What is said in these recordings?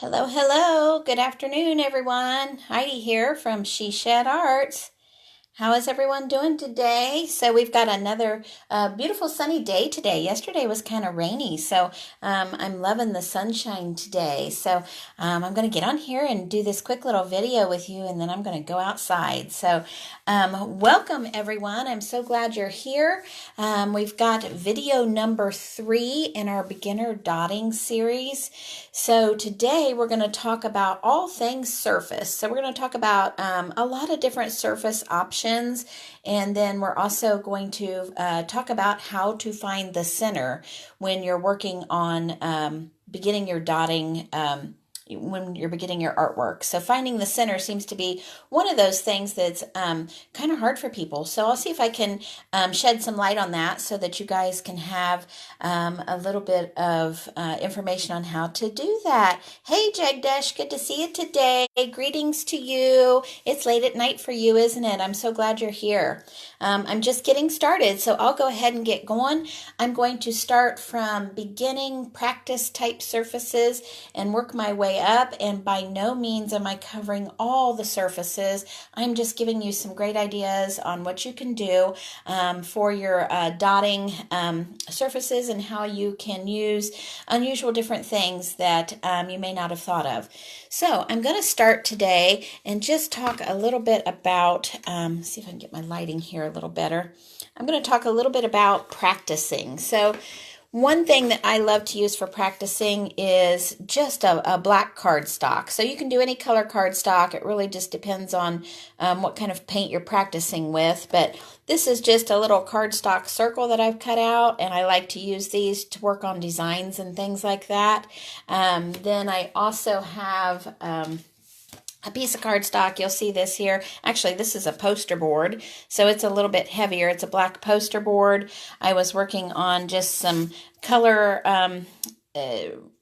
Hello, hello. Good afternoon, everyone. Heidi here from She Shed Arts. How is everyone doing today? So we've got another beautiful sunny day today. Yesterday was kind of rainy, so I'm loving the sunshine today. So I'm going to get on here and do this quick little video with you, and then I'm going to go outside. So welcome, everyone. I'm so glad you're here. We've got video number 3 in our beginner dotting series. So today we're going to talk about all things surface. So we're going to talk about a lot of different surface options. And then we're also going to talk about how to find the center when you're working on beginning your dotting when you're beginning your artwork. So finding the center seems to be one of those things that's kind of hard for people. So I'll see if I can shed some light on that so that you guys can have a little bit of information on how to do that. Hey Jagdesh, good to see you today. Greetings to you. It's late at night for you, isn't it? I'm so glad you're here. I'm just getting started, so I'll go ahead and get going. I'm going to start from beginning practice type surfaces and work my way up, and by no means am I covering all the surfaces. I'm just giving you some great ideas on what you can do for your dotting surfaces and how you can use unusual different things that you may not have thought of. So I'm going to start today and just talk a little bit about, see if I can get my lighting here a little better. I'm going to talk a little bit about practicing. So one thing that I love to use for practicing is just a black cardstock. So you can do any color cardstock. It really just depends on what kind of paint you're practicing with. But this is just a little cardstock circle that I've cut out, and I like to use these to work on designs and things like that. Then I also have a piece of cardstock. You'll see this here. Actually, this is a poster board, so it's a little bit heavier. It's a black poster board. I was working on just some color,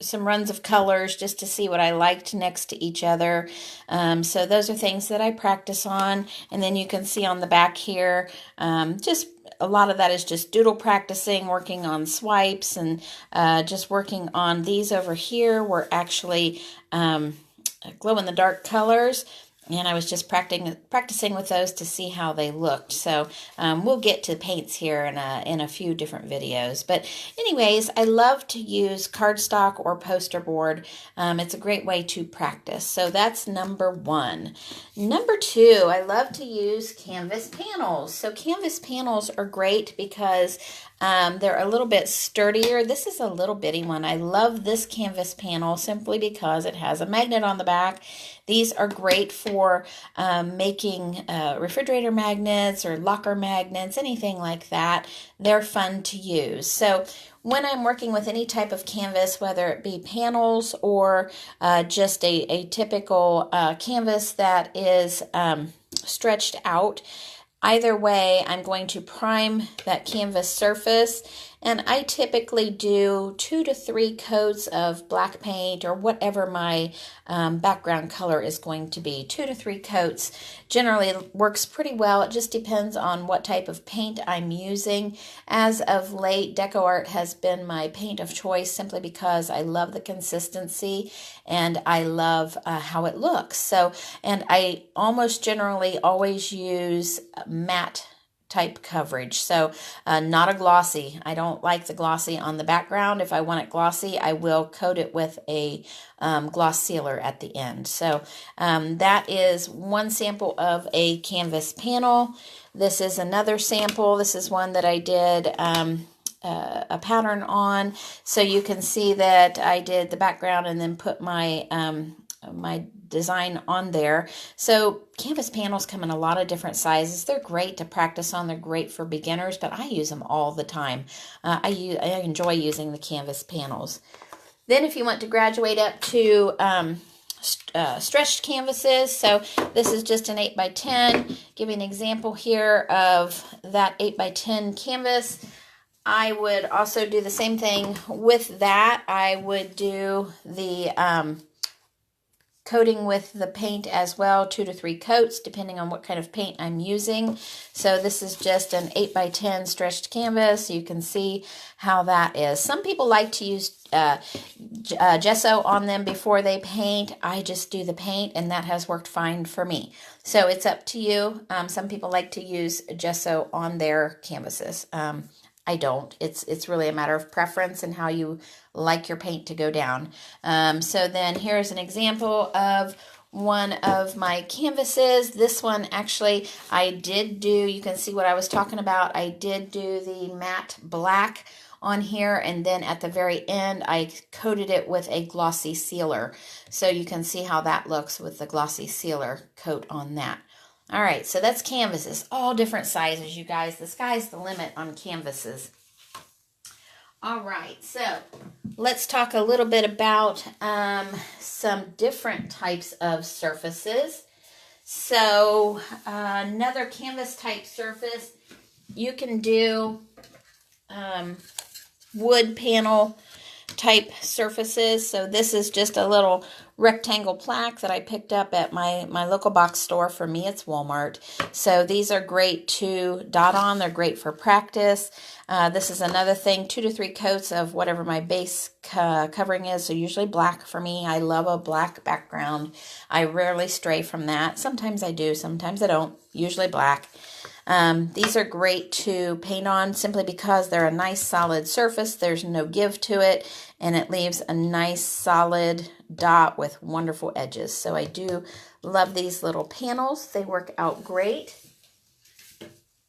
some runs of colors just to see what I liked next to each other. So those are things that I practice on. And then you can see on the back here, just a lot of that is just doodle practicing, working on swipes, and just working on these over here were actually glow-in-the-dark colors, and I was just practicing with those to see how they looked. So we'll get to paints here in a few different videos. But anyways, I love to use cardstock or poster board. It's a great way to practice. So that's number 1. Number 2, I love to use canvas panels. So canvas panels are great because they're a little bit sturdier. This is a little bitty one. I love this canvas panel simply because it has a magnet on the back. These are great for making refrigerator magnets or locker magnets, anything like that. They're fun to use. So when I'm working with any type of canvas, whether it be panels or just a typical canvas that is stretched out, either way, I'm going to prime that canvas surface, and I typically do 2 to 3 coats of black paint or whatever my background color is going to be. 2 to 3 coats generally works pretty well. It just depends on what type of paint I'm using. As of late, Deco Art has been my paint of choice simply because I love the consistency and I love how it looks. So, and I almost generally always use matte type coverage. So not a glossy. I don't like the glossy on the background. If I want it glossy, I will coat it with a gloss sealer at the end. So that is one sample of a canvas panel. This is another sample. This is one that I did a pattern on. So you can see that I did the background and then put my my design on there. So canvas panels come in a lot of different sizes. They're great to practice on. They're great for beginners, but I use them all the time. I enjoy using the canvas panels. Then if you want to graduate up to stretched canvases, so this is just an 8x10. Give you an example here of that 8x10 canvas. I would also do the same thing with that. I would do the coating with the paint as well, 2 to 3 coats, depending on what kind of paint I'm using. So this is just an 8x10 stretched canvas. You can see how that is. Some people like to use gesso on them before they paint. I just do the paint, and that has worked fine for me. So it's up to you. Some people like to use gesso on their canvases. I don't. It's really a matter of preference and how you like your paint to go down. So then here's an example of one of my canvases. This one actually I did do, you can see what I was talking about. I did do the matte black on here, and then at the very end I coated it with a glossy sealer. So you can see how that looks with the glossy sealer coat on that. All right, so that's canvases, all different sizes, you guys. The sky's the limit on canvases. All right, so let's talk a little bit about some different types of surfaces. So another canvas type surface, you can do wood panel type surfaces. So this is just a little rectangle plaque that I picked up at my local box store. For me, it's Walmart. So these are great to dot on. They're great for practice. This is another thing, 2 to 3 coats of whatever my base covering is. So usually black for me. I love a black background. I rarely stray from that. Sometimes I do, sometimes I don't. Usually black. These are great to paint on simply because they're a nice solid surface. There's no give to it, and it leaves a nice solid dot with wonderful edges. So I do love these little panels. They work out great.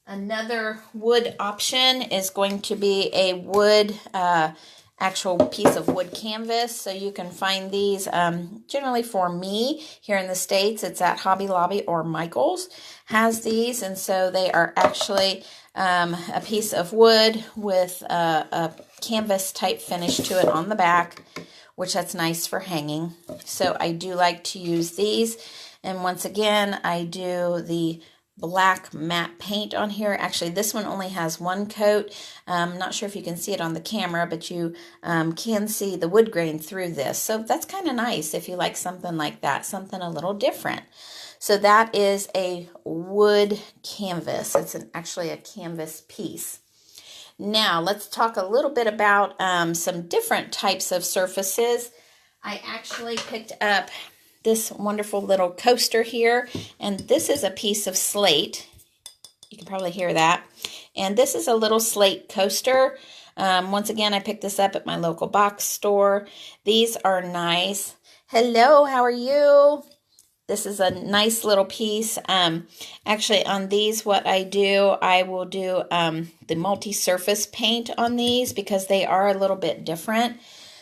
Another wood option is going to be a wood actual piece of wood canvas. So you can find these generally for me here in the States. It's at Hobby Lobby or Michael's has these. And so they are actually a piece of wood with a canvas type finish to it on the back, which that's nice for hanging. So I do like to use these. And once again, I do the black matte paint on here. Actually, this one only has 1 coat. I'm not sure if you can see it on the camera, but you can see the wood grain through this. So that's kind of nice if you like something like that, something a little different. So that is a wood canvas. It's actually a canvas piece. Now, let's talk a little bit about some different types of surfaces. I actually picked up this wonderful little coaster here, and this is a piece of slate. You can probably hear that. And this is a little slate coaster. Once again, I picked this up at my local box store. These are nice. Hello, how are you? This is a nice little piece. Actually, on these, what I do, I will do the multi-surface paint on these because they are a little bit different.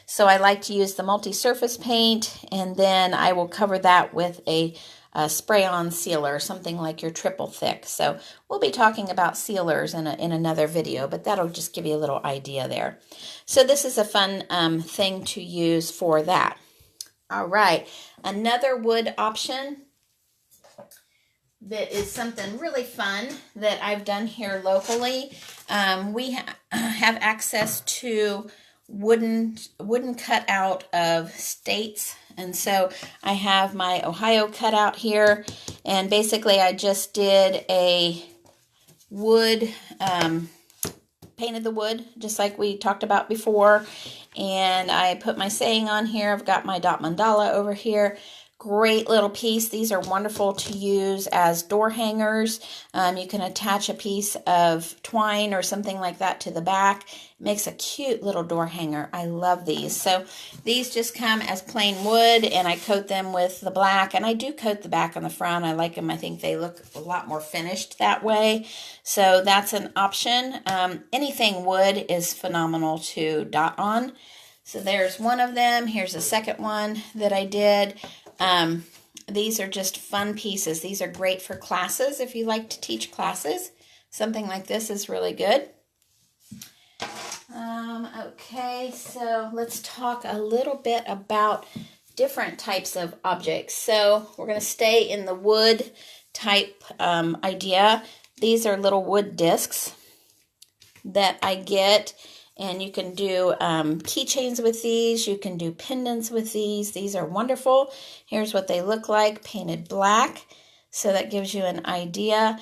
So I like to use the multi-surface paint, and then I will cover that with a spray-on sealer, something like your triple thick. So we'll be talking about sealers in another video, but that'll just give you a little idea there. So this is a fun thing to use for that. All right, another wood option that is something really fun that I've done here locally. We have access to wooden cutout of states, and so I have my Ohio cutout here, and basically I just did a wood, painted the wood just like we talked about before, and I put my saying on here. I've got my dot mandala over here. Great little piece. These are wonderful to use as door hangers. You can attach a piece of twine or something like that to the back. It makes a cute little door hanger. I love these. So these just come as plain wood, and I coat them with the black, and I do coat the back on the front. I like them. I think they look a lot more finished that way. So that's an option. Anything wood is phenomenal to dot on. So there's one of them. Here's the second one that I did. These are just fun pieces. These are great for classes if you like to teach classes. Something like this is really good. Okay, so let's talk a little bit about different types of objects. So we're going to stay in the wood type idea. These are little wood discs that I get, And you can do keychains with these. You can do pendants with these. These are wonderful. Here's what they look like, painted black. So that gives you an idea.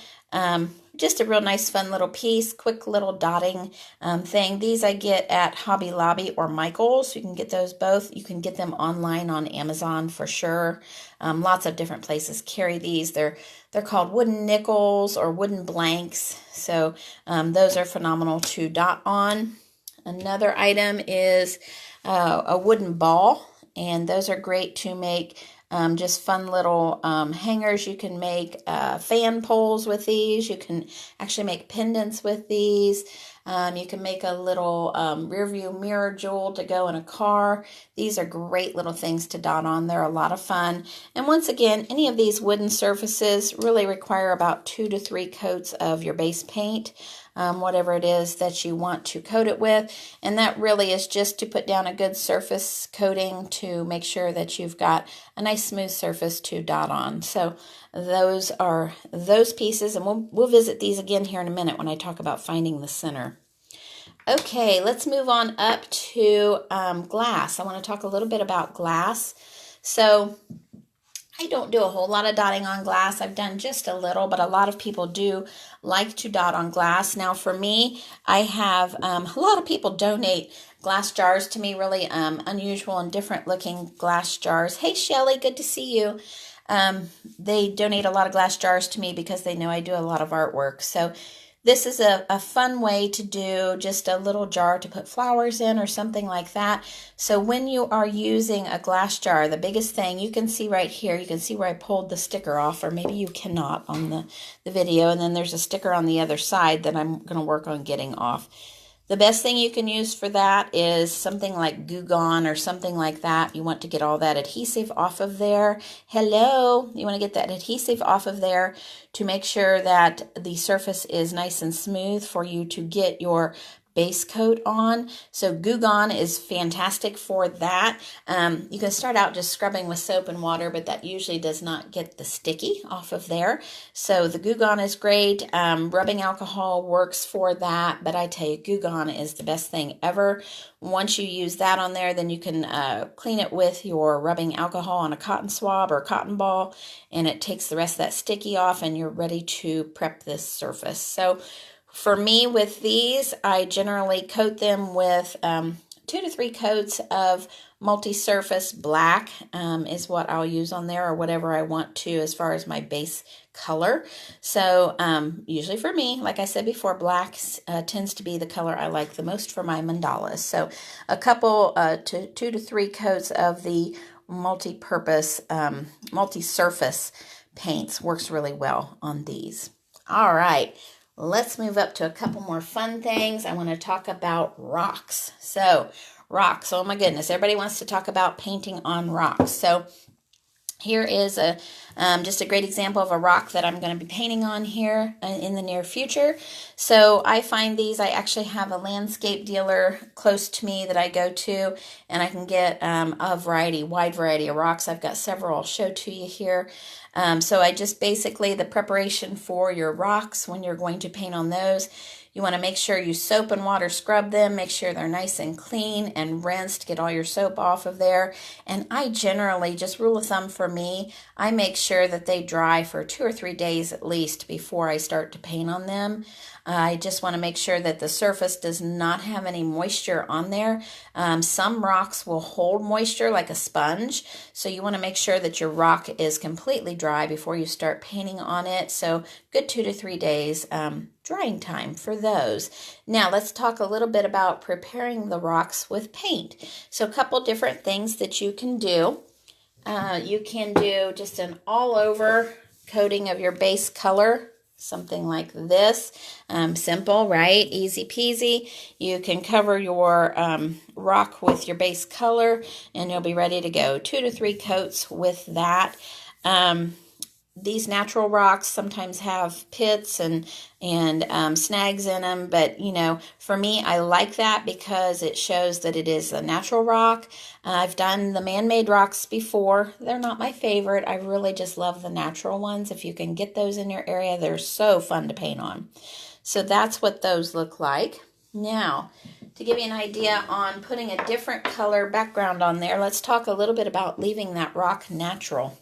Just a real nice, fun little piece, quick little dotting thing. These I get at Hobby Lobby or Michael's. You can get those both. You can get them online on Amazon for sure. Lots of different places carry these. They're called wooden nickels or wooden blanks. So those are phenomenal to dot on. Another item is a wooden ball, and those are great to make just fun little hangers. You can make fan poles with these. You can actually make pendants with these. You can make a little rear view mirror jewel to go in a car. These are great little things to dot on. They're a lot of fun. And once again, any of these wooden surfaces really require about 2 to 3 coats of your base paint. Whatever it is that you want to coat it with. And that really is just to put down a good surface coating to make sure that you've got a nice smooth surface to dot on. So those are those pieces, and we'll visit these again here in a minute when I talk about finding the center. Okay, let's move on up to glass. I want to talk a little bit about glass. So I don't do a whole lot of dotting on glass. I've done just a little, but a lot of people do like to dot on glass. Now for me, I have a lot of people donate glass jars to me, really unusual and different looking glass jars. Hey Shelly, good to see you. They donate a lot of glass jars to me because they know I do a lot of artwork. So this is a fun way to do just a little jar to put flowers in or something like that. So when you are using a glass jar, the biggest thing you can see right here, you can see where I pulled the sticker off, or maybe you cannot on the video, and then there's a sticker on the other side that I'm going to work on getting off. The best thing you can use for that is something like Goo Gone or something like that. You want to get all that adhesive off of there. Hello, you want to get that adhesive off of there to make sure that the surface is nice and smooth for you to get your base coat on. So Goo Gone is fantastic for that. You can start out just scrubbing with soap and water, but that usually does not get the sticky off of there. So the Goo Gone is great. Rubbing alcohol works for that, but I tell you, Goo Gone is the best thing ever. Once you use that on there, then you can clean it with your rubbing alcohol on a cotton swab or a cotton ball, and it takes the rest of that sticky off, and you're ready to prep this surface. So for me, with these, I generally coat them with 2 to 3 coats of multi-surface black is what I'll use on there, or whatever I want to as far as my base color. So usually for me, like I said before, black tends to be the color I like the most for my mandalas. So a couple to 2 to 3 coats of the multi-purpose, multi-surface paints works really well on these. All right. Let's move up to a couple more fun things. I want to talk about rocks. So rocks, oh my goodness, everybody wants to talk about painting on rocks. So here is just a great example of a rock that I'm going to be painting on here in the near future. So I find these, I actually have a landscape dealer close to me that I go to, and I can get a wide variety of rocks. I've got several I'll show to you here. So I just basically, the preparation for your rocks when you're going to paint on those, you want to make sure you soap and water scrub them, make sure they're nice and clean and rinsed, get all your soap off of there. And I generally, just rule of thumb for me, I make sure that they dry for 2 or 3 days at least before I start to paint on them. I just want to make sure that the surface does not have any moisture on there. Some rocks will hold moisture like a sponge, so you want to make sure that your rock is completely dry before you start painting on it. So good 2 to 3 days drying time for those. Now let's talk a little bit about preparing the rocks with paint. So a couple different things that you can do. You can do just an all-over coating of your base color, something like this. Simple, right? Easy peasy. You can cover your rock with your base color, and you'll be ready to go. 2 to 3 coats with that. These natural rocks sometimes have pits and snags in them, but you know, for me, I like that because it shows that it is a natural rock. I've done the man-made rocks before. They're not my favorite. I really just love the natural ones. If you can get those in your area, they're so fun to paint on. So that's what those look like. Now, to give you an idea on putting a different color background on there, let's talk a little bit about leaving that rock natural.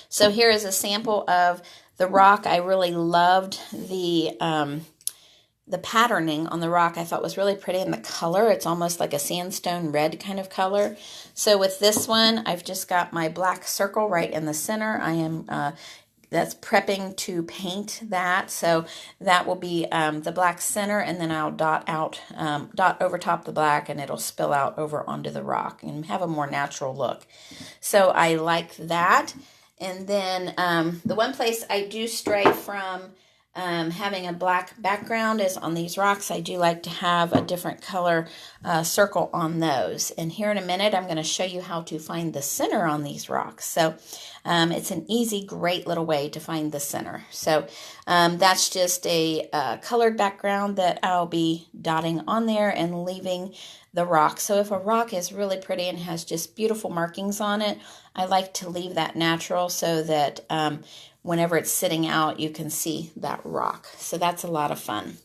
So here is a sample of the rock. I really loved the patterning on the rock. I thought was really pretty, and the color, it's almost like a sandstone red kind of color. So with this one, I've just got my black circle right in the center. I am that's prepping to paint that. So that will be the black center, and then I'll dot over top the black, and it'll spill out over onto the rock and have a more natural look. So I like that. And then the one place I do stray from having a black background is on these rocks. I do like to have a different color circle on those. And here in a minute, I'm going to show you how to find the center on these rocks. So it's an easy, great little way to find the center. So that's just a colored background that I'll be dotting on there and leaving the rock. So if a rock is really pretty and has just beautiful markings on it, I like to leave that natural so that whenever it's sitting out, you can see that rock. So that's a lot of fun.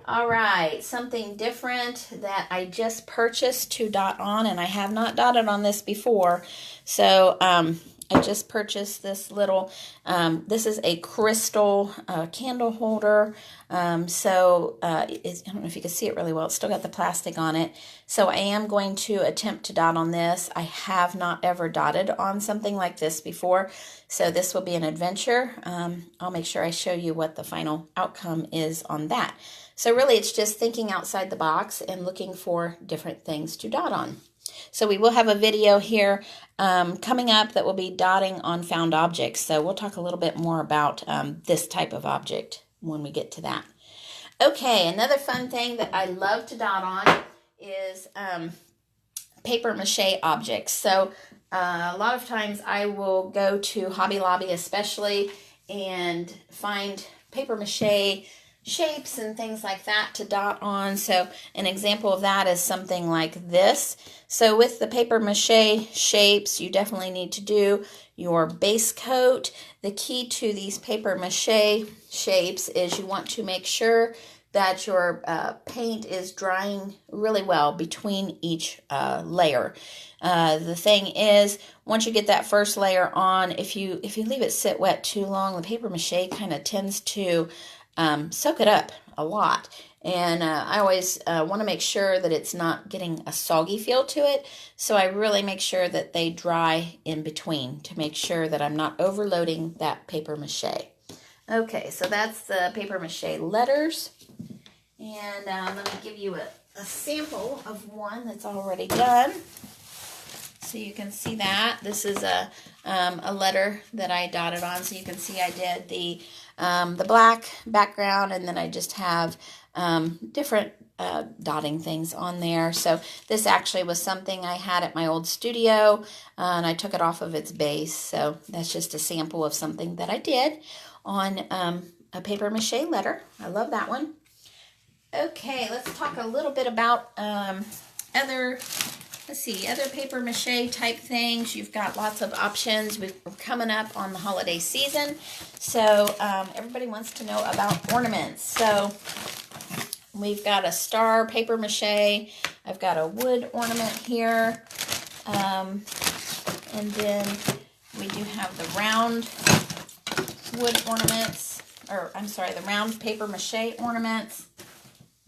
All right, something different that I just purchased to dot on, and I have not dotted on this before. So I just purchased this little, this is a crystal candle holder. I don't know if you can see it really well. It's still got the plastic on it. So I am going to attempt to dot on this. I have not ever dotted on something like this before. So this will be an adventure. I'll make sure I show you what the final outcome is on that. So really it's just thinking outside the box and looking for different things to dot on. So we will have a video here coming up that will be dotting on found objects. So we'll talk a little bit more about this type of object when we get to that. Okay, another fun thing that I love to dot on is paper mache objects. So a lot of times I will go to Hobby Lobby especially and find paper mache shapes and things like that to dot on. So an example of that is something like this. So with the paper mache shapes, you definitely need to do your base coat. The key to these paper mache shapes is you want to make sure that your paint is drying really well between each layer. The thing is, once you get that first layer on, if you leave it sit wet too long, the paper mache kind of tends to soak it up a lot. And I always want to make sure that it's not getting a soggy feel to it. So I really make sure that they dry in between to make sure that I'm not overloading that paper mache. Okay, so that's the paper mache letters. And let me give you a sample of one that's already done. So you can see that. This is a letter that I dotted on. So you can see I did the black background, and then I just have different dotting things on there. So this actually was something I had at my old studio, and I took it off of its base. So that's just a sample of something that I did on a paper mache letter. I love that one. Okay, let's talk a little bit about other paper mache type things. You've got lots of options. We're coming up on the holiday season, so everybody wants to know about ornaments. So we've got a star paper mache. I've got a wood ornament here, and then we do have the round wood ornaments, the round paper mache ornaments.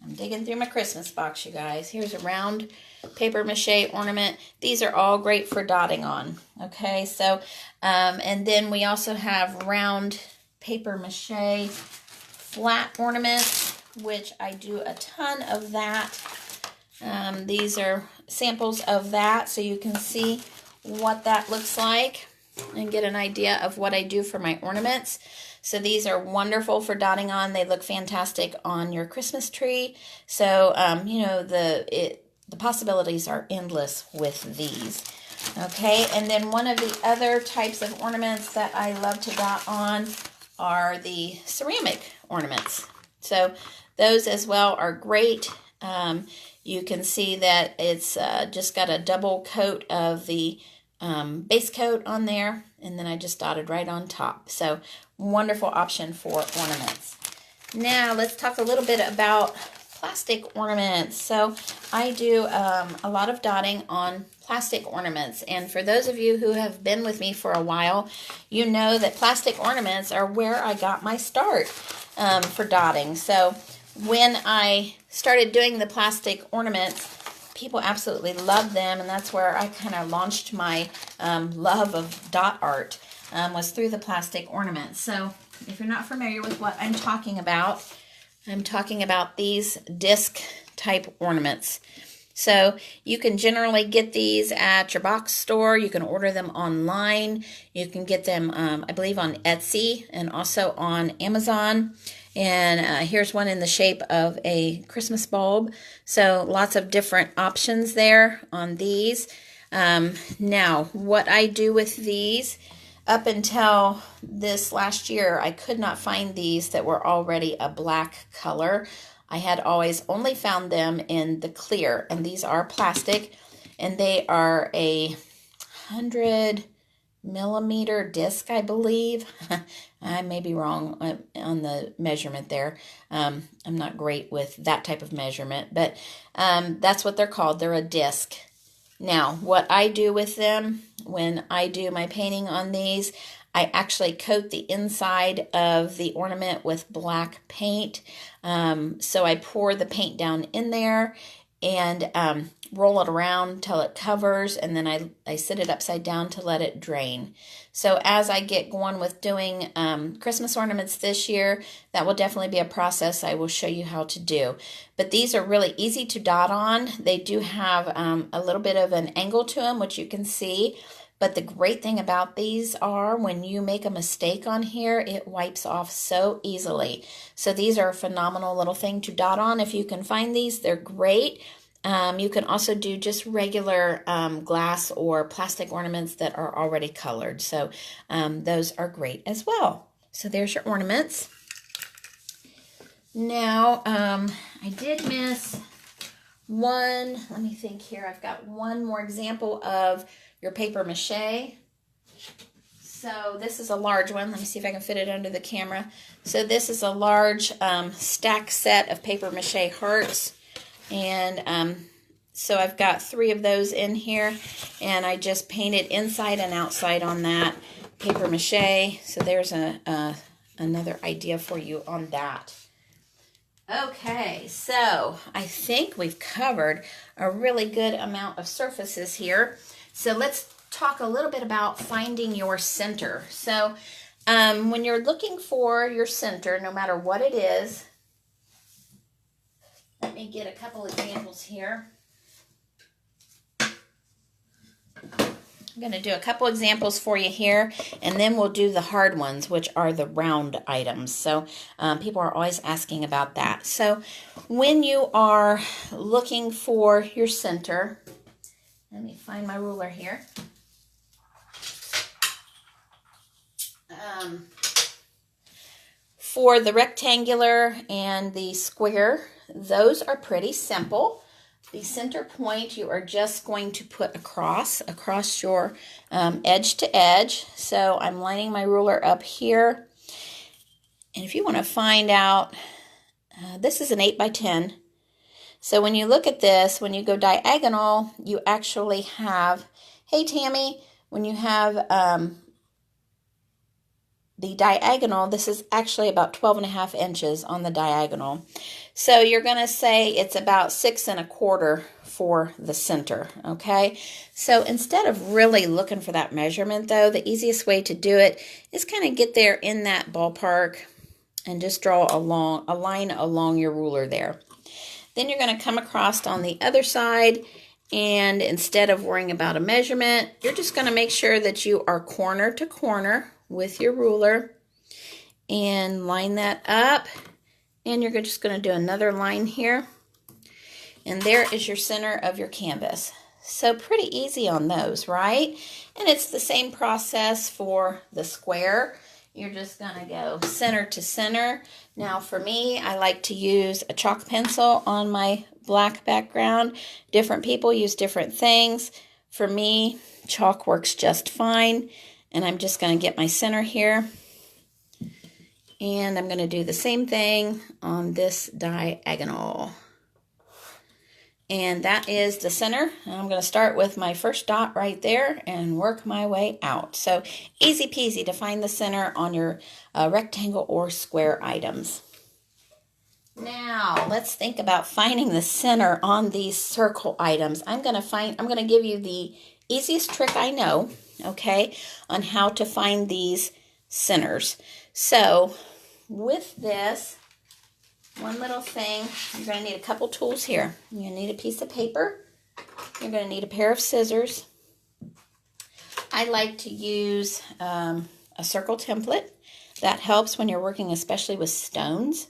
I'm digging through my Christmas box, you guys. Here's a round paper mache ornament. These are all great for dotting on. Okay, so, and then we also have round paper mache flat ornaments, which I do a ton of that. These are samples of that, so you can see what that looks like and get an idea of what I do for my ornaments. So these are wonderful for dotting on. They look fantastic on your Christmas tree. So, the possibilities are endless with these. Okay, and then one of the other types of ornaments that I love to dot on are the ceramic ornaments. So those as well are great. You can see that it's just got a double coat of the base coat on there, and then I just dotted right on top. So wonderful option for ornaments. Now let's talk a little bit about plastic ornaments. So I do a lot of dotting on plastic ornaments. And for those of you who have been with me for a while, you know that plastic ornaments are where I got my start for dotting. So when I started doing the plastic ornaments, people absolutely loved them, and that's where I kind of launched my love of dot art, was through the plastic ornaments. So if you're not familiar with what I'm talking about these disc type ornaments. So you can generally get these at your box store. You can order them online. You can get them, I believe, on Etsy and also on Amazon. And here's one in the shape of a Christmas bulb. So lots of different options there on these. Now, what I do with these, up until this last year, I could not find these that were already a black color. I had always only found them in the clear, and these are plastic, and they are a 100mm disc, I believe. I may be wrong on the measurement there. I'm not great with that type of measurement, but that's what they're called. They're a disc. Now, what I do with them when I do my painting on these, I actually coat the inside of the ornament with black paint. So I pour the paint down in there and roll it around till it covers, and then I sit it upside down to let it drain. So as I get going with doing Christmas ornaments this year, that will definitely be a process I will show you how to do. But these are really easy to dot on. They do have a little bit of an angle to them, which you can see. But the great thing about these are when you make a mistake on here, it wipes off so easily. So these are a phenomenal little thing to dot on. If you can find these, they're great. You can also do just regular glass or plastic ornaments that are already colored. So those are great as well. So there's your ornaments. Now, I did miss one. Let me think here. I've got one more example of your paper mache. So this is a large one. Let me see if I can fit it under the camera. So this is a large stack set of paper mache hearts. And so I've got 3 of those in here. And I just painted inside and outside on that paper mache. So there's another idea for you on that. Okay, so I think we've covered a really good amount of surfaces here. So let's talk a little bit about finding your center. So when you're looking for your center, no matter what it is, let me get a couple examples here. I'm going to do a couple examples for you here, and then we'll do the hard ones, which are the round items. So people are always asking about that. So when you are looking for your center, let me find my ruler here. For the rectangular and the square, those are pretty simple. The center point you are just going to put across your edge to edge. So I'm lining my ruler up here. And if you want to find out, this is an 8 by 10. So when you look at this, when you go diagonal, you actually have, hey Tammy, when you have the diagonal, this is actually about 12.5 inches on the diagonal. So you're going to say it's about 6 1/4 for the center, okay? So instead of really looking for that measurement though, the easiest way to do it is kind of get there in that ballpark and just draw a line along your ruler there. Then you're going to come across on the other side, and instead of worrying about a measurement, you're just going to make sure that you are corner to corner with your ruler and line that up. And you're just going to do another line here. And there is your center of your canvas. So pretty easy on those, right? And it's the same process for the square. You're just going to go center to center. Now for me, I like to use a chalk pencil on my black background. Different people use different things. For me, chalk works just fine. And I'm just going to get my center here. And I'm going to do the same thing on this diagonal. And that is the center. I'm going to start with my first dot right there and work my way out. So easy peasy to find the center on your rectangle or square items. Now let's think about finding the center on these circle items. I'm going to give you the easiest trick I know, okay, on how to find these centers. So with this, one little thing, you're going to need a couple tools here. You're going to need a piece of paper. You're going to need a pair of scissors. I like to use a circle template. That helps when you're working especially with stones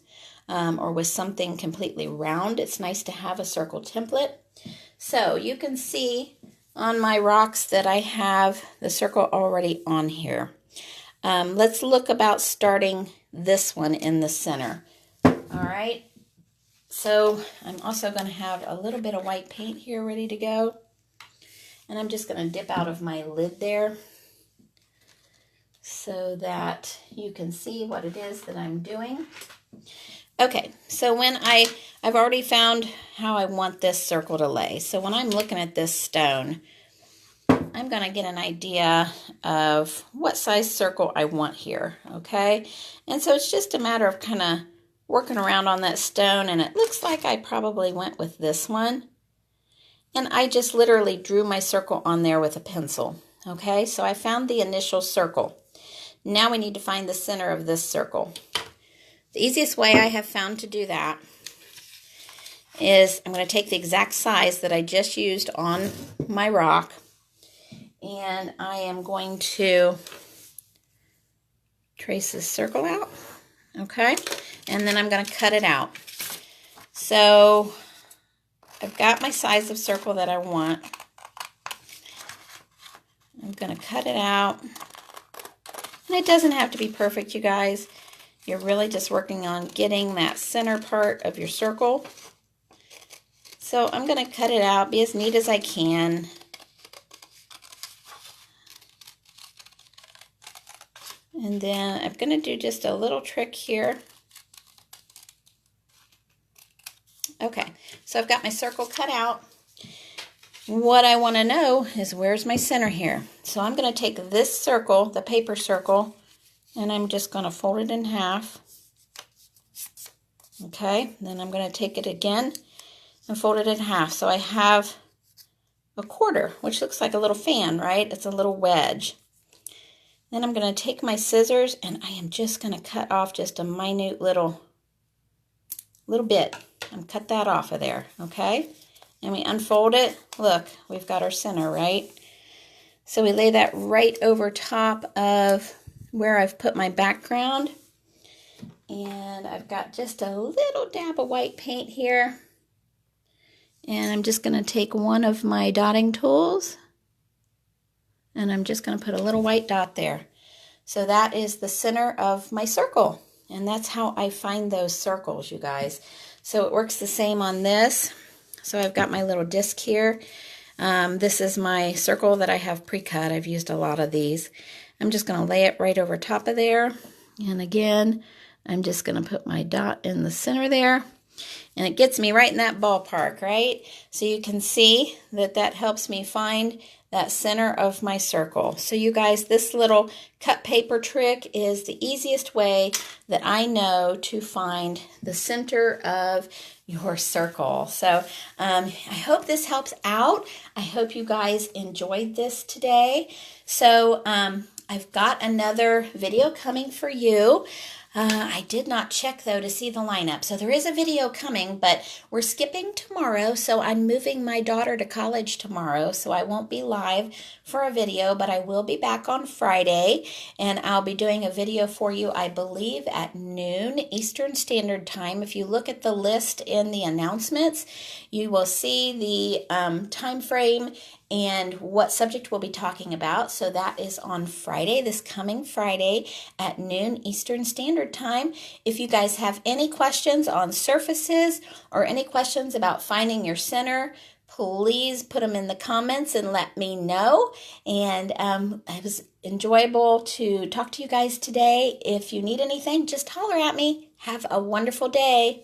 or with something completely round. It's nice to have a circle template. So you can see on my rocks that I have the circle already on here. Let's look about starting this one in the center. All right, so I'm also going to have a little bit of white paint here ready to go. And I'm just going to dip out of my lid there so that you can see what it is that I'm doing. Okay, so when I've already found how I want this circle to lay. So when I'm looking at this stone, I'm going to get an idea of what size circle I want here, okay? And so it's just a matter of kind of working around on that stone, and it looks like I probably went with this one. And I just literally drew my circle on there with a pencil, okay? So I found the initial circle. Now we need to find the center of this circle. The easiest way I have found to do that is I'm going to take the exact size that I just used on my rock, and I am going to trace this circle out, okay? And then I'm going to cut it out. So I've got my size of circle that I want. I'm going to cut it out. And it doesn't have to be perfect, you guys. You're really just working on getting that center part of your circle. So I'm going to cut it out, be as neat as I can. And then I'm going to do just a little trick here. Okay, so I've got my circle cut out. What I want to know is where's my center here. So I'm going to take this circle, the paper circle, and I'm just going to fold it in half. Okay, then I'm going to take it again and fold it in half. So I have a quarter, which looks like a little fan, right? It's a little wedge. Then I'm going to take my scissors and I am just going to cut off just a minute little bit. And cut that off of there, okay? And we unfold it. Look, we've got our center, right? So we lay that right over top of where I've put my background. And I've got just a little dab of white paint here. And I'm just going to take one of my dotting tools. And I'm just going to put a little white dot there. So that is the center of my circle. And that's how I find those circles, you guys. So it works the same on this. So I've got my little disc here. This is my circle that I have pre-cut. I've used a lot of these. I'm just going to lay it right over top of there. And again, I'm just going to put my dot in the center there. And it gets me right in that ballpark, right? So you can see that that helps me find that center of my circle. So you guys, this little cut paper trick is the easiest way that I know to find the center of your circle. So I hope this helps out. I hope you guys enjoyed this today. So I've got another video coming for you. I did not check, though, to see the lineup. So there is a video coming, but we're skipping tomorrow. So I'm moving my daughter to college tomorrow. So I won't be live for a video, but I will be back on Friday. And I'll be doing a video for you, I believe, at noon Eastern Standard Time. If you look at the list in the announcements, you will see the time frame and what subject we'll be talking about. So that is on Friday, this coming Friday at noon Eastern Standard Time. If you guys have any questions on surfaces or any questions about finding your center, please put them in the comments and let me know. And it was enjoyable to talk to you guys today. If you need anything, just holler at me. Have a wonderful day.